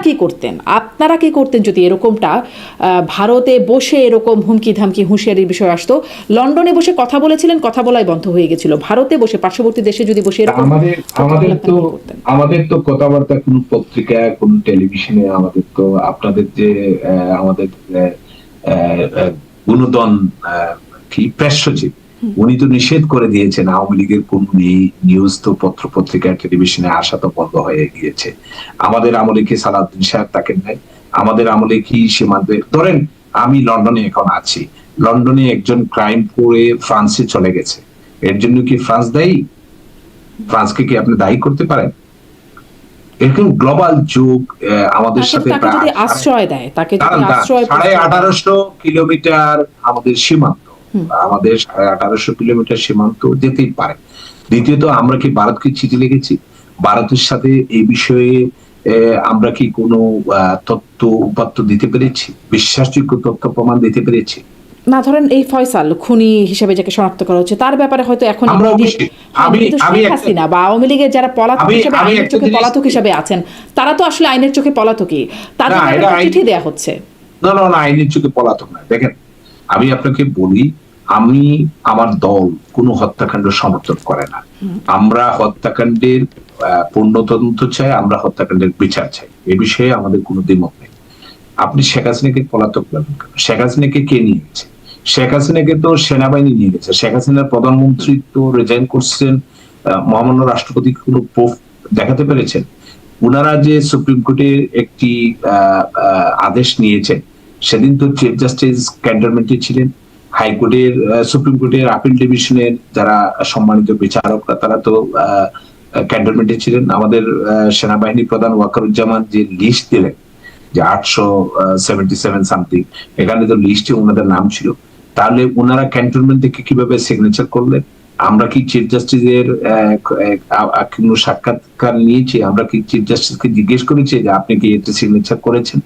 কি করতেন যদি এরকমটা ভারতে বসে এরকম হুমকি ধামকি হুঁশিয়ারির বিষয় আসতো? লন্ডনে বসে কথা বলেছিলেন, কথা বলাই বন্ধ হয়ে গেছিল। ভারতে বসে, পার্শ্ববর্তী দেশে যদি বসে এরকম, আমাদের তো কথাবার্তা কোন পত্রিকা, কোন টেলিভিশনে, আমাদের তো আপনাদের যে আমাদের গুণদন কি প্রেস সচিব, উনি তো নিষেধ করে দিয়েছেন আওয়ামী লীগের কোন নিউজ তো পত্র পত্রিকা টেলিভিশনে আসা তো বন্ধ হয়ে গিয়েছে। আমাদের আমলে কি সালাউদ্দিন সাহেব থাকেন নাই? আমাদের আমলে কি সীমান্তে, ধরেন আমি লন্ডনে এখন আছি, লন্ডনে একজন ক্রাইম করে ফ্রান্সে চলে গেছে, এর জন্য কি ফ্রান্স দায়ী? ফ্রান্সকে কি আপনি দায়ী করতে পারেন? এরকম গ্লোবাল যুগ আমাদের সাথে আশ্রয় দেয়, তাকে 1850 কিলোমিটার আমাদের সীমান্ত, আমাদের 1850 কিলোমিটার সীমান্ত যেতেই পারে। দ্বিতীয়ত, আমরা কি ভারতকে চিঠি লিখেছি? ভারতের সাথে এই বিষয়ে আমরা কি কোনো তথ্য উপাত্ত দিতে পেরেছি? বিশ্বাসযোগ্য তথ্য প্রমাণ দিতে পেরেছি? না ধরেন এই ফয়সাল খুনি হিসেবে যাকে শনাক্ত করা হচ্ছে তার ব্যাপারে হয়তো এখন আমরা অবশ্যই আমি শেখ হাসিনা বা আওয়ামী লীগের যারা পলাতক হিসেবে আইনের চোখে পলাতক হিসেবে আছেন তারা তো আসলে আইনের চোখে পলাতকই, তাদের চিঠি দেয়া হচ্ছে। না না না, আইনের চোখে পলাতক না। দেখেন, আমি আপনাকে বলি, আমার দল কোনো হত্যাকাণ্ড সমর্থন করে না। আমরা হত্যাকাণ্ডের পূর্ণ তদন্ত চাই, আমরা হত্যাকাণ্ডের বিচার চাই। এ বিষয়ে আমাদের কোনো দ্বিমত নেই। আপনি শেখ হাসিনাকে পলাতক বলেন কেন? শেখ হাসিনাকে কে নিয়ে গেছে? শেখ হাসিনাকে তো সেনাবাহিনী নিয়ে গেছে। শেখ হাসিনার প্রধানমন্ত্রী তো রিজাইন করছেন, মহামান্য রাষ্ট্রপতি কোনো প্রুফ দেখাতে পেরেছেন? উনারা যে সুপ্রিম কোর্টের একটি আদেশ নিয়েছেন, সেদিন তো চিফ জাস্টিস ক্যান্টনমেন্টে ছিলেন। হাইকোর্টের সুপ্রিম কোর্টের আপিল ডিভিশনের যারা সম্মানিত বিচারকরা তারা তো ক্যান্টনমেন্টে ছিলেন। আমাদের সেনাবাহিনী প্রধান ওয়াকারুজ্জামান যে লিস্ট দিলেন যে 877 সামথিং, এখানে তো লিস্টে ওনাদের নাম ছিল। তাহলে ওনারা ক্যান্টনমেন্ট থেকে কিভাবে সিগনেচার করলেন? আমরা কি চিফ জাস্টিসের কোনো সাক্ষাৎকার নিয়েছি? আমরা কি চিফ জাস্টিসকে জিজ্ঞেস করেছি যে আপনি কি এতে সিগনেচার করেছেন?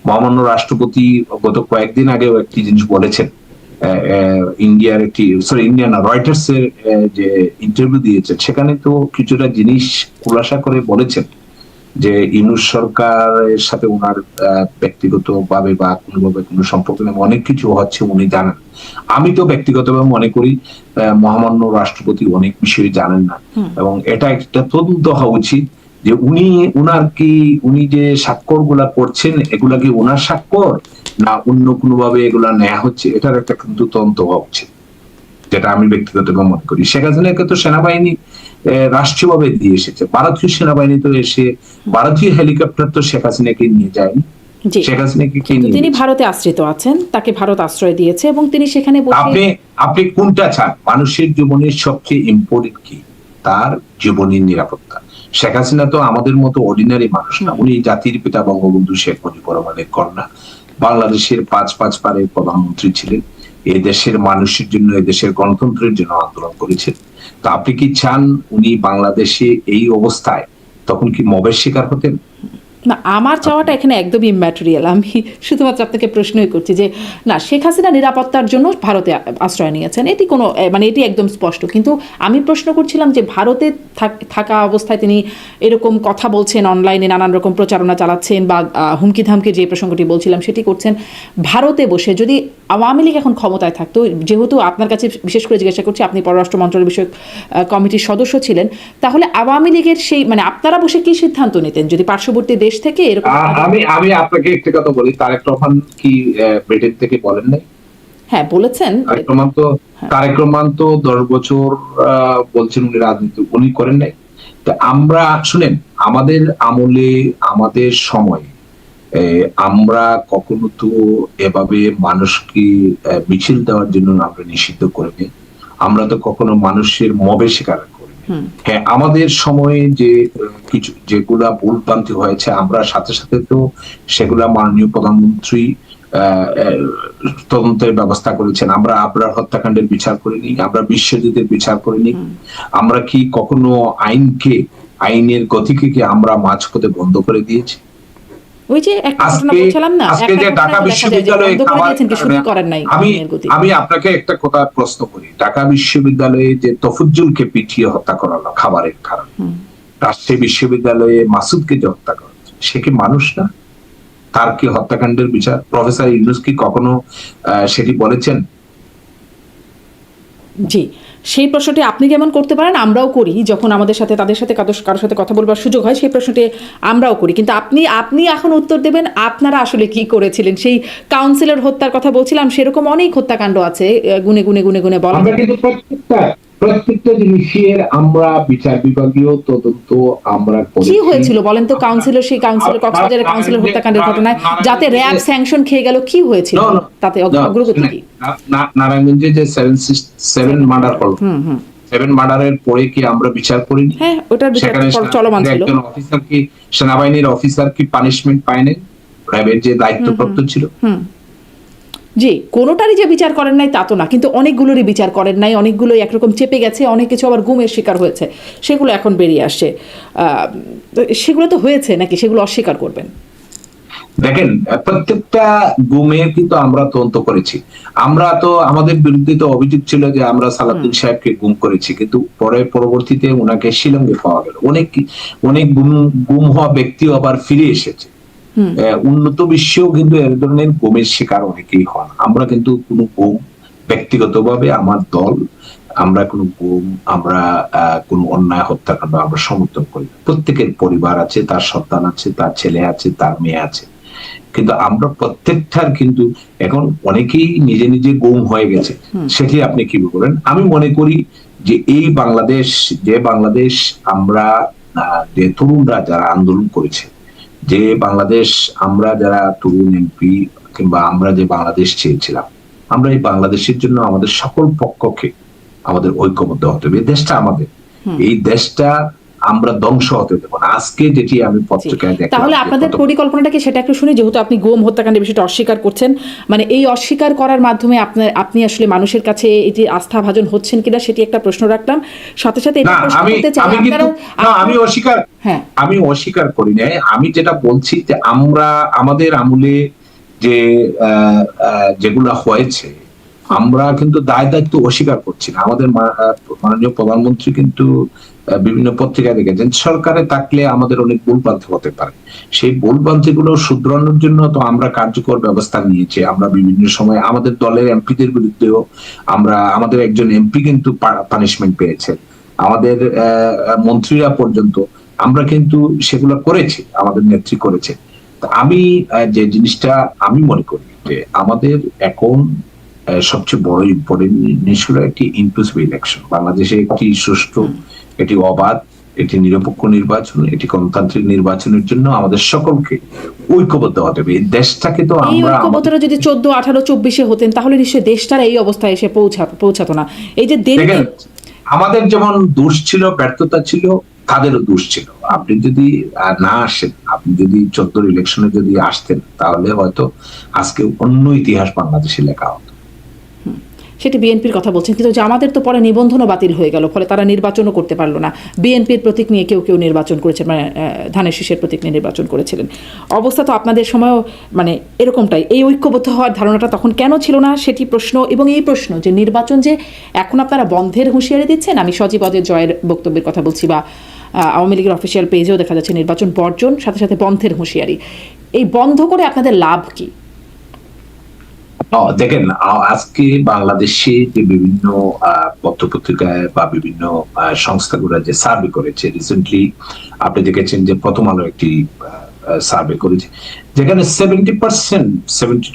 মহামান্য রাষ্ট্রপতি গত কয়েকদিন আগেও একটি জিনিস বলেছেন, ইন্ডিয়া না, রয়টার্স এর যে ইন্টারভিউ দিয়েছেন, সেখানে তো কিছুটা জিনিস খোলাসা করে বলেছেন যে ইউনূস সরকারের সাথে ওনার ব্যক্তিগত ভাবে বা কোনোভাবে কোনো সম্পর্ক নেই, অনেক কিছু হচ্ছে উনি জানেন। আমি তো ব্যক্তিগতভাবে মনে করি মহামান্য রাষ্ট্রপতি অনেক বিষয় জানেন না, এবং এটা একটা তদন্ত হওয়া উচিত যে উনি যে স্বাক্ষর গুলা করছেন এগুলা কি ওনার স্বাক্ষর না অন্য কোনো ভাবে এগুলা নেওয়া হচ্ছে, এটার একটা কিন্তু তদন্ত হওয়া উচিত, যেটা আমি ব্যক্তিগতভাবে মনে করি। শেখ হাসিনাকে তো সেনাবাহিনী রাষ্ট্রীয়ভাবে দিয়ে এসেছে। ভারতীয় সেনাবাহিনী তো এসে ভারতীয় হেলিকপ্টার তো শেখ হাসিনাকে নিয়ে যায়নি। শেখ হাসিনাকে তিনি ভারতে আশ্রিত আছেন, তাকে ভারত আশ্রয় দিয়েছে এবং তিনি সেখানে আপনি কোনটা চান? মানুষের জীবনের সবচেয়ে ইম্পর্টেন্ট কি? তার জীবনের নিরাপত্তা। শেখ হাসিনা তো আমাদের মতো অর্ডিনারি মানুষ না, উনি জাতির পিতা বঙ্গবন্ধু শেখ মুজিবুর রহমানের কন্যা, বাংলাদেশের 5 বারের প্রধানমন্ত্রী ছিলেন, এই দেশের মানুষের জন্য, এই দেশের গণতন্ত্রের জন্য আন্দোলন করেছেন। তো আপনি কি চান উনি বাংলাদেশে এই অবস্থায় তখন কি মবের শিকার হতেন? না, আমার চাওয়াটা এখানে একদমই ইম্যাটেরিয়াল। আমি শুধুমাত্র আপনাকে প্রশ্নই করছি যে না, শেখ হাসিনা নিরাপত্তার জন্য ভারতে আশ্রয় নিয়েছেন, এটি কোনো এটি একদম স্পষ্ট। কিন্তু আমি প্রশ্ন করছিলাম যে ভারতে থাকা অবস্থায় তিনি এরকম কথা বলছেন, অনলাইনে নানান রকম প্রচারণা চালাচ্ছেন বা হুমকি ধামকি যে প্রসঙ্গটি বলছিলাম সেটি করছেন ভারতে বসে। যদি আওয়ামী লীগ এখন ক্ষমতায় থাকতো, যেহেতু আপনার কাছে বিশেষ করে জিজ্ঞাসা করছি, আপনি পররাষ্ট্র মন্ত্রণালয় বিষয়ক কমিটির সদস্য ছিলেন, তাহলে আওয়ামী লীগের সেই আপনারা বসে কি সিদ্ধান্ত নিতেন যদি পার্শ্ববর্তী দেশ থেকে এরকম? আমি আপনাকে একটা কথা বলি, তারেক রহমান কি ব্রিটেন থেকে বলেন নাই? হ্যাঁ বলেছেন। তারেক রহমান তো 10 বছর বলছেন উনি রাজনীতি উনি করেন নাই। তা আমরা শুনেন, আমাদের আমলে, আমাদের সময় আমরা কখনো তো এভাবে মানুষকে মিছিল দেওয়ার জন্য আমরা নিষিদ্ধ করিনি। আমরা তো কখনো মানুষের মবে শিকার করিনি। হ্যাঁ, আমাদের সময়ে যে কিছু যেগুলা ভুল ভ্রান্তি হয়েছে, আমরা সাথে সাথে তো সেগুলা মাননীয় প্রধানমন্ত্রী তদন্তের ব্যবস্থা করেছেন। আমরা আবরার হত্যাকাণ্ডের বিচার করিনি, আমরা বিশ্বজিতের বিচার করিনি। আমরা কি কখনো আইনের গতিকে কি আমরা মাঝপথে বন্ধ করে দিয়েছি? ওই যে একটা ঘটনা বলছিলাম না, আজকে যে ঢাকা বিশ্ববিদ্যালয়ে আমি আপনাকে একটা কথা প্রশ্ন করি, ঢাকা বিশ্ববিদ্যালয়ে যে তফুজ্জুলকে পিটিয়ে হত্যা করা হলো খাবারের কারণে, রাজশাহী বিশ্ববিদ্যালয়ে মাসুদকে যে হত্যা করা হচ্ছে, সে কি মানুষ না? তার কি হত্যাকাণ্ডের বিচার প্রফেসর ইউনূস কি কখনো সেটি বলেছেন? জি, সেই প্রশ্নটি আপনি যেমন করতে পারেন, আমরাও করি যখন আমাদের সাথে তাদের সাথে কারোর সাথে কথা বলবার সুযোগ হয়, সেই প্রশ্নটি আমরাও করি। কিন্তু আপনি এখন উত্তর দেবেন আপনারা আসলে কি করেছিলেন। সেই কাউন্সিলর হত্যার কথা বলছিলাম, সেরকম অনেক হত্যাকাণ্ড আছে, গুনে গুনে গুনে গুনে বলা। প্রত্যেকটা জিনিসের আমরা বিচার বিভাগীয় তদন্ত আমরা করি। কি হয়েছিল বলেন তো? সেই কাউন্সিলর কক্সবাজারের কাউন্সিলর হত্যাকাণ্ডের ঘটনায় যাতে র‍্যাব স্যাংশন খেয়ে গেল, কি হয়েছিল তাতে অগ্রগতি কি? নারায়ণগঞ্জে যে 7 মার্ডার হলো, 7 মার্ডারের পরে কি আমরা বিচার করিনি? হ্যাঁ, ওটার বিচার চলমান ছিল। একজন অফিসার কি, সেনাবাহিনীর অফিসার কি পানিশমেন্ট পায়নি? র‍্যাবের যে দায়িত্বপ্রাপ্ত ছিল। জি, কোনোটারই যে বিচার করেন নাই তা তো না, কিন্তু অনেকগুলোরই বিচার করেন নাই, অনেকগুলোই একরকম চেপে গেছে, অনেক কিছু আবার গুমের শিকার হয়েছে, সেগুলো এখন বেরিয়ে আসছে। সেগুলো তো হয়েছে নাকি সেগুলো অস্বীকার করবেন? দেখেন, প্রত্যেকটা গুমের কিন্তু আমরা তদন্ত করেছি। আমরা তো আমাদের বিরুদ্ধে তো অভিযোগ ছিল যে আমরা সালাউদ্দিন সাহেবকে গুম করেছি, কিন্তু পরবর্তীতে ওনাকে শিলংয়ে পাওয়া গেল। অনেক অনেক গুম হওয়া ব্যক্তিও আবার ফিরে এসেছে। উন্নত বিশ্বেও কিন্তু এর ধরনের গুমের শিকার অনেকেই হন। আমরা কিন্তু কোনো গুম ব্যক্তিগতভাবে আমার দল, আমরা কোনো গুম, আমরা কোনো অন্যায় হত্যাকাণ্ড আমরা সমর্থন করি না। প্রত্যেকের পরিবার আছে, তার সন্তান আছে, তার ছেলে আছে, তার মেয়ে আছে, কিন্তু আমরা প্রত্যেকটার কিন্তু এখন অনেকেই নিজে নিজে গুম হয়ে গেছে। সেটি আপনি কি বলেন? আমি মনে করি যে এই বাংলাদেশ, যে বাংলাদেশ আমরা যে তরুণরা যারা আন্দোলন করেছে, যে বাংলাদেশ আমরা যারা তরুণ এমপি কিংবা আমরা যে বাংলাদেশ চেয়েছিলাম, আমরা এই বাংলাদেশের জন্য আমাদের সকল পক্ষকে আমাদের ঐক্যবদ্ধ হতে হবে। এই দেশটা আমাদের, এই দেশটা আমরা ধ্বংস হতে দেবো না। আজকে যেটি আমি পত্রিকায় দেখলাম, তাহলে আপনাদের পরিকল্পনাটা কি সেটা একটু শুনি, যেহেতু আপনি গুম হত্যাকাণ্ডের বিষয়টা অস্বীকার করছেন, মানে এই অস্বীকার করার মাধ্যমে আপনি আসলে মানুষের কাছে এই যে আস্থা ভাজন হচ্ছেন কিনা সেটি একটা প্রশ্ন রাখলাম। সাথে সাথে এটা প্রশ্ন করতে চাই, আমি অস্বীকার করি নাই। আমি যেটা বলছি যে আমরা আমাদের আমলে যে যেগুলা হয়েছে, আমরা কিন্তু দায় দায়িত্ব অস্বীকার করছি না। আমাদের মাননীয় প্রধানমন্ত্রী কিন্তু বিভিন্ন পত্রিকায় দেখেছেন, সরকারে থাকলে আমাদের অনেক ভুলভ্রান্তি হতে পারে। সেই ভুলভ্রান্তি গুলো শুধরানোর জন্য তো আমরা কার্যকর ব্যবস্থা নিয়েছি। আমরা বিভিন্ন সময় আমাদের দলের এমপিদের বিরুদ্ধেও আমাদের একজন এমপি কিন্তু পানিশমেন্ট পেয়েছে, আমাদের মন্ত্রীরা পর্যন্ত, আমরা কিন্তু সেগুলো করেছি, আমাদের নেত্রী করেছে। আমি যে জিনিসটা আমি মনে করি যে আমাদের এখন সবচেয়ে বড় ইম্পর্টেন্ট জিনিস হলো একটি ইনক্লুসিভ ইলেকশন। বাংলাদেশে একটি সুষ্ঠু, একটি অবাধ, একটি নিরপেক্ষ নির্বাচন, একটি গণতান্ত্রিক নির্বাচনের জন্য আমাদের সকলকে ঐক্যবদ্ধ হতে হবে। এই দেশটাকে তো আমরা ঐক্যবদ্ধরা যদি 14, 18, 24 হতেন তাহলে নিশ্চয়ই দেশটার এই অবস্থায় এসে পৌঁছাতো না। এই যে আমাদের যেমন দোষ ছিল, ব্যর্থতা ছিল, তাদেরও দোষ ছিল। আপনি যদি না আসেন, আপনি যদি 14 ইলেকশনে যদি আসতেন, তাহলে হয়তো আজকে অন্য ইতিহাস বাংলাদেশে লেখা হতো। সেটি বিএনপির কথা বলছেন, কিন্তু জামাতের তো পরে নিবন্ধনও বাতিল হয়ে গেল, ফলে তারা নির্বাচনও করতে পারলো না। বিএনপির প্রতীক নিয়ে কেউ কেউ নির্বাচন করেছেন, মানে ধানের শীষের প্রতীক নিয়ে নির্বাচন করেছিলেন। অবস্থা তো আপনাদের সময়ও মানে এরকমটাই। এই ঐক্যবদ্ধ হওয়ার ধারণাটা তখন কেন ছিল না সেটি প্রশ্ন। এবং এই প্রশ্ন যে নির্বাচন যে এখন আপনারা বন্ধের হুঁশিয়ারি দিচ্ছেন, আমি সজীব ওয়াজেদ জয়ের বক্তব্যের কথা বলছি, বা আওয়ামী লীগের অফিসিয়াল পেজেও দেখা যাচ্ছে নির্বাচন বর্জন, সাথে সাথে বন্ধের হুঁশিয়ারি। এই বন্ধ করে আপনাদের লাভ কি? দেখেন, আজকে বাংলাদেশে যে বিভিন্ন পত্রপত্রিকায় বা বিভিন্ন সংস্থাগুলো যে সার্ভে করেছে, রিসেন্টলি আপনি দেখেছেন যে প্রথম আলো একটি সার্ভে করেছে, যেখানে 70%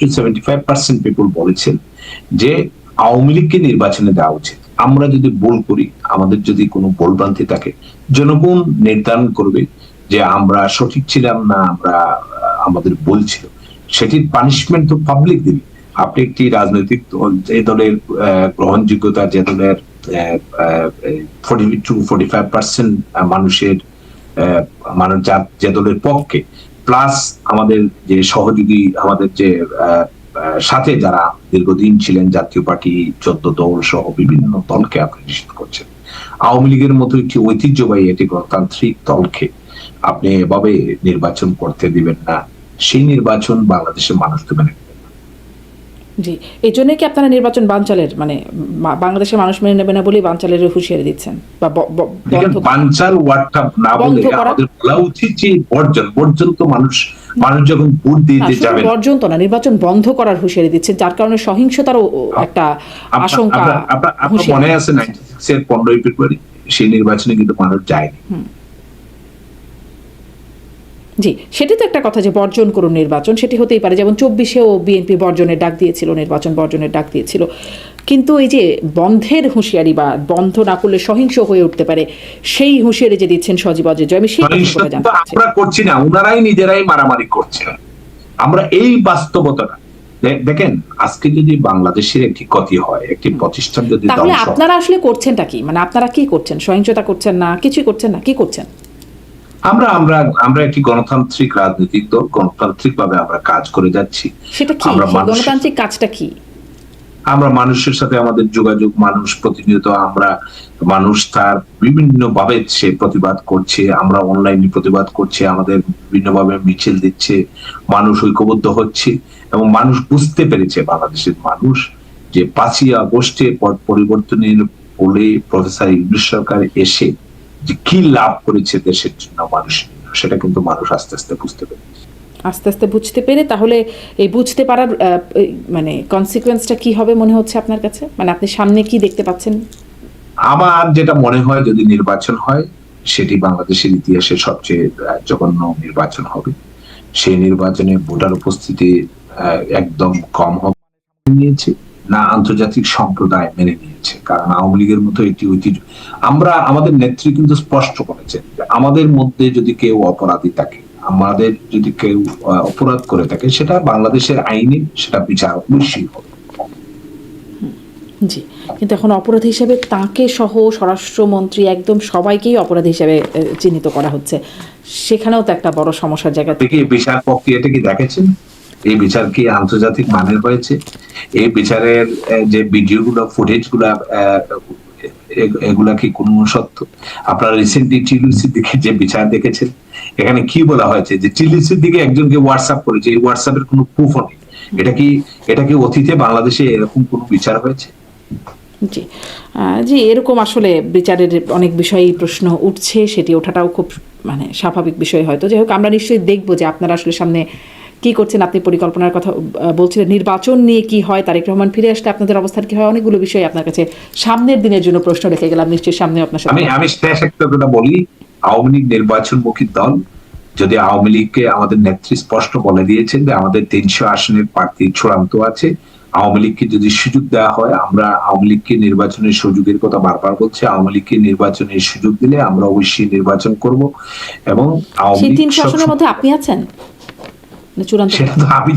to 75% পিপল বলেছেন যে আওয়ামী লীগকে নির্বাচনে দেওয়া উচিত। আমরা যদি ভুল করি, আমাদের যদি কোনো ভুলভ্রান্তি থাকে, জনগণ নির্ধারণ করবে যে আমরা সঠিক ছিলাম না, আমাদের ভুল ছিল। সেটির পানিশমেন্ট তো পাবলিক দিবে। আপনি একটি রাজনৈতিক দল, যে দলের গ্রহণযোগ্যতা, যে দলের 40 to 45% মানুষের যে দলের পক্ষে, প্লাস আমাদের যে সহযোগী, আমাদের যে সাথে যারা দীর্ঘদিন ছিলেন, জাতীয় পার্টি 14 দল সহ বিভিন্ন দলকে আপনি নিষিদ্ধ করছেন। আওয়ামী লীগের মতো একটি ঐতিহ্যবাহী একটি গণতান্ত্রিক দলকে আপনি এভাবে নির্বাচন করতে দিবেন না। সেই নির্বাচন বাংলাদেশের মানুষ তো মেনে নেবে। জি, এই জন্য কি আপনারা নির্বাচন বানচালের, মানে বাংলাদেশের মানুষ মেনে নেবে না বলেই বানচালের হুঁশিয়ারি দিচ্ছেন? বা বানচাল ওয়ার্ডটা না বলে আমাদের বলা উচিত যে বর্জন তো মানুষ যখন ভোট দিতে যাবে, বর্জন তো না, নির্বাচন বন্ধ করার হুঁশিয়ারি দিচ্ছেন, যার কারণে সহিংসতারও একটা আশঙ্কা। আপনার মনে আছে 96 এর 15 ফেব্রুয়ারি সেই নির্বাচনে কিন্তু মানুষ যায়নি। জি, সেটি তো একটা কথা যে বর্জন করুন নির্বাচন, সেটি হতেই পারে। যেমন 24-এও বিএনপি বর্জনের ডাক দিয়েছিল, নির্বাচন বর্জনের ডাক দিয়েছিল। কিন্তু এই যে বন্ধের হুঁশিয়ারি বা বন্ধ না করলে সহিংস হয়ে উঠতে পারে, সেই হুঁশিয়ারি যে দিচ্ছেন সজীব ওয়াজেদ জয়, আমি সেই কথা জানতে চাচ্ছি। আমরা করছি না, ওনারাই নিজেরাই মারামারি করছে। আমরা এই বাস্তবতাটা দেখেন, আজকে যদি বাংলাদেশের একটি ক্ষতি হয়, একটি প্রতিষ্ঠান যদি, তাহলে আপনারা আসলে করছেনটা কি? মানে আপনারা কি করছেন? সহিংসতা করছেন না, কিছুই করছেন না, কি করছেন? আমরা একটি গণতান্ত্রিক রাজনৈতিক দল, গণতান্ত্রিক ভাবে আমরা কাজ করে যাচ্ছি। সেটা কি? গণতান্ত্রিক কাজটা কি? আমরা মানুষের সাথে আমাদের যোগাযোগ, মানুষ প্রতিনিয়ত মানুষ তার বিভিন্ন ভাবে সে প্রতিবাদ করছে, আমরা অনলাইনে প্রতিবাদ করছি, আমাদের বিভিন্ন ভাবে মিছিল দিচ্ছে, মানুষ ঐক্যবদ্ধ হচ্ছে এবং মানুষ বুঝতে পেরেছে, বাংলাদেশের মানুষ, যে 5ই আগস্টের পর পরিবর্তনের ফলে প্রফেসর ইউনূস সরকার এসে যে কি লাভ করেছে দেশের জন্য, মানুষের জন্য, সেটা কিন্তু মানুষ আস্তে আস্তে বুঝতে পেরেছে। আস্তে আস্তে বুঝতে পেরে তাহলে এই বুঝতে পারার মানে কনসিকুয়েন্সটা কি হবে মনে হচ্ছে আপনার কাছে, মানে আপনি সামনে কি দেখতে পাচ্ছেন? আমার যেটা মনে হয়, যদি নির্বাচন হয় সেটি বাংলাদেশের ইতিহাসে সবচেয়ে জঘন্য নির্বাচন হবে। সেই নির্বাচনে ভোটার উপস্থিতি একদম কম হবে নিয়েছে, না আন্তর্জাতিক সম্প্রদায় মেনে নিয়েছে। কারণ আওয়ামী লীগের মতো একটি ঐতিহ্য, আমাদের নেত্রী কিন্তু স্পষ্ট করেছেন যে আমাদের মধ্যে যদি কেউ অপরাধী থাকে, আমাদের যদি কেউ অপরাধ করে থাকে, সেটা বাংলাদেশের আইনে সেটা বিচার অবশ্যই হবে। জি, কিন্তু এখন অপরাধী হিসেবে তাকে সহ স্বরাষ্ট্রমন্ত্রী একদম সবাইকেই অপরাধী হিসেবে চিহ্নিত করা হচ্ছে, সেখানেও তো একটা বড় সমস্যার জায়গা। এই বিচার প্রক্রিয়াটা কি দেখেছেন? এই বিচার কি আন্তর্জাতিক মানের হয়েছে? এই বিচারের যে ভিডিও গুলো, ফুটেজ গুলা, এগুলা কি কোন সত্য? আপনারা রিসেন্টলি টিলিসির দিকে যে বিচার দেখেছেন, এখানে কি বলা হয়েছে যে টিলিসির দিকে একজনকে হোয়াটসঅ্যাপ করেছে, এই হোয়াটসঅ্যাপের কোনো প্রুফও নেই। এটা কি অতীতে বাংলাদেশে এরকম কোনো বিচার হয়েছে? জি, জি, এরকম আসলে বিচারের অনেক বিষয়েই প্রশ্ন উঠছে, সেটি ওঠাটাও খুব মানে স্বাভাবিক বিষয় হয়তো। যাই হোক, আমরা নিশ্চয়ই দেখবো যে আপনারা আসলে সামনে কি করছেন। আপনি পরিকল্পনার কথা বলছিলেন, নির্বাচন নিয়ে কি হয়, তারেক রহমান ফিরে আসলে আপনাদের অবস্থান কি হয়, অনেকগুলো বিষয় আপনার কাছে সামনের দিনের জন্য প্রশ্ন রেখে গেলাম। নিশ্চয়ই সামনে আপনার সাথে আমি শেষ একটা কথা বলি, আওয়ামী লীগ নির্বাচনমুখী দল। যদি আওয়ামী লীগকে আমাদের নেত্রী স্পষ্ট বলে দিয়েছেন যে আমাদের 300 আসনের প্রার্থী চূড়ান্ত আছে, আওয়ামী লীগকে যদি সুযোগ দেওয়া হয়, আমরা আওয়ামী লীগকে নির্বাচনের সুযোগের কথা বারবার বলছি, আওয়ামী লীগকে নির্বাচনের সুযোগ দিলে আমরা অবশ্যই নির্বাচন করব। এবং আওয়ামী লীগ 300 আসনের মধ্যে আপনি আছেন চূড়ান্ত? সেটা তো আমি